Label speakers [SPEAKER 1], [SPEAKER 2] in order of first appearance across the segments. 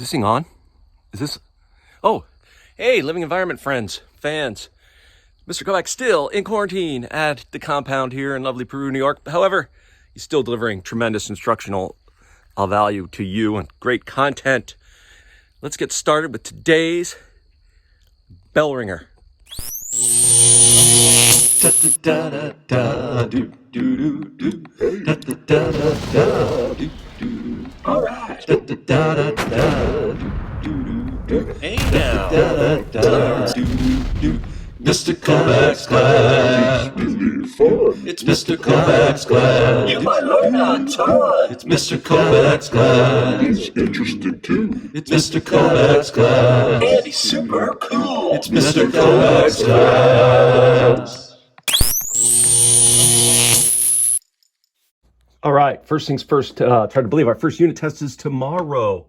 [SPEAKER 1] Is this thing on? Is this? Oh, hey, living environment friends, fans. Mr. Kovac still in quarantine at the compound here in lovely Peru, New York. However, he's still delivering tremendous instructional value to you and great content. Let's get started with today's Bellringer. All right. Hey now.
[SPEAKER 2] Mr. Kovac's class. It's Mr. Kovac's class.
[SPEAKER 1] You might learn a ton.
[SPEAKER 2] It's Mr. Kovac's class.
[SPEAKER 3] It's interesting too.
[SPEAKER 2] It's Mr. Kovac's class.
[SPEAKER 1] And he's super cool.
[SPEAKER 2] It's Mr. Kovac's class.
[SPEAKER 1] All right, first things first, try to believe our first unit test is tomorrow.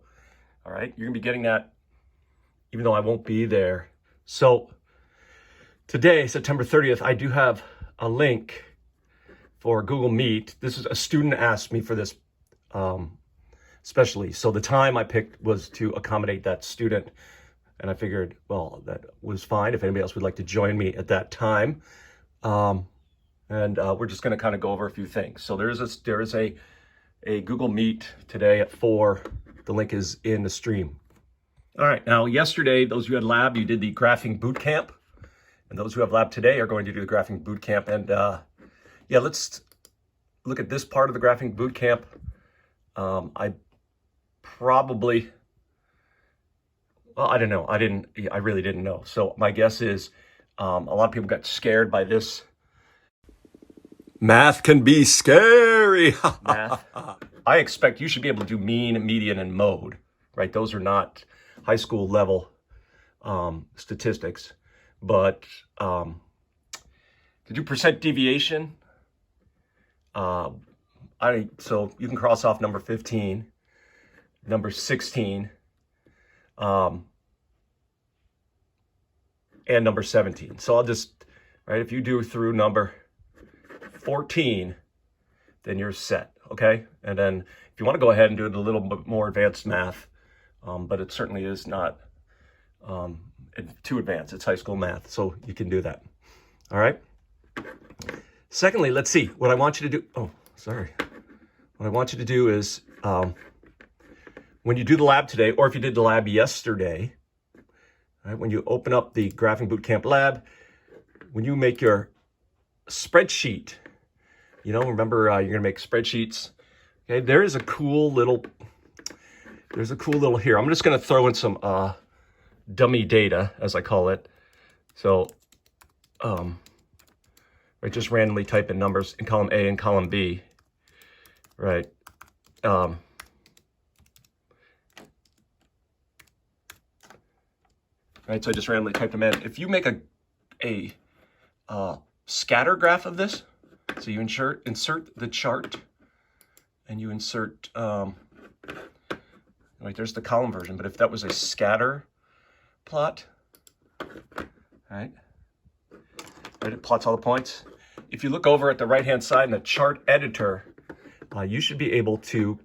[SPEAKER 1] All right, you're gonna be getting that even though I won't be there. So today, September 30th, I do have a link for Google Meet. This is a student asked me for this especially. So the time I picked was to accommodate that student. And I figured, well, that was fine if anybody else would like to join me at that time. We're just going to kind of go over a few things. So there is a Google Meet today at 4. The link is in the stream. All right. Now, yesterday, those who had lab, you did the graphing boot camp. And those who have lab today are going to do the graphing boot camp. And yeah, let's look at this part of the graphing boot camp. I don't know. I really didn't know. So my guess is a lot of people got scared by this. Math can be scary. Math. I expect you should be able to do mean, median, and mode, right? Those are not high school level statistics, but to do percent deviation, so you can cross off number 15, number 16, and number 17. So I'll just, right, if you do through number 14, then you're set, okay? And then if you want to go ahead and do it a little bit more advanced math, but it certainly is not too advanced. It's high school math, so you can do that, all right? Secondly, let's see. What I want you to do, What I want you to do is, when you do the lab today, or if you did the lab yesterday, right, when you open up the Graphing Bootcamp lab, when you make your spreadsheet, remember you're going to make spreadsheets. Okay, there's a cool little here. I'm just going to throw in some dummy data, as I call it. So, right, just randomly type in numbers in column A and column B. Right. Right, so I just randomly typed them in. If you make a scatter graph of this, so you insert the chart, and you insert, right, there's the column version, but if that was a scatter plot, right, it plots all the points. If you look over at the right-hand side in the chart editor, you should be able to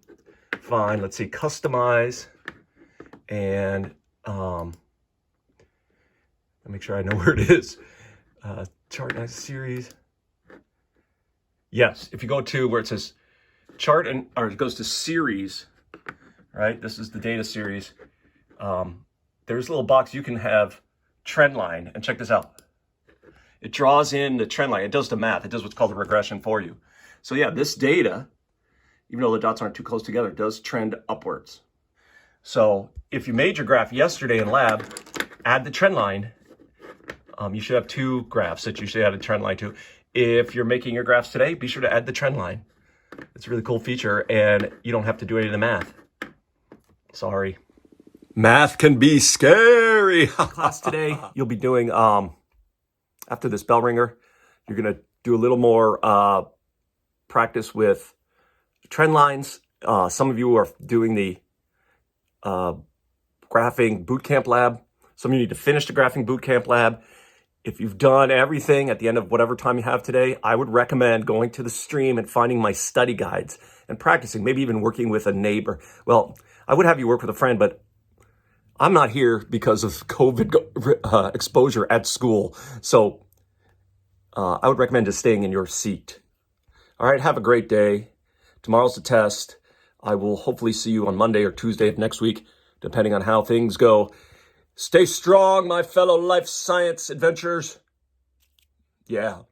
[SPEAKER 1] find, let's see, customize, and make sure I know where it is. Chart nice series. Yes, if you go to where it says chart or it goes to series, right? This is the data series. There's a little box you can have trend line, and check this out. It draws in the trend line. It does the math. It does what's called a regression for you. So yeah, this data, even though the dots aren't too close together, does trend upwards. So if you made your graph yesterday in lab, add the trend line. You should have 2 graphs that you should add a trend line to. If you're making your graphs today, be sure to add the trend line. It's a really cool feature, and you don't have to do any of the math. Sorry. Math can be scary. Class today, you'll be doing, after this Bellringer, you're going to do a little more practice with trend lines. Some of you are doing the graphing bootcamp lab. Some of you need to finish the graphing bootcamp lab. If you've done everything at the end of whatever time you have today, I would recommend going to the stream and finding my study guides and practicing, maybe even working with a neighbor. Well, I would have you work with a friend, but I'm not here because of COVID exposure at school. So I would recommend just staying in your seat. All right, have a great day. Tomorrow's the test. I will hopefully see you on Monday or Tuesday of next week, depending on how things go. Stay strong, my fellow life science adventurers. Yeah.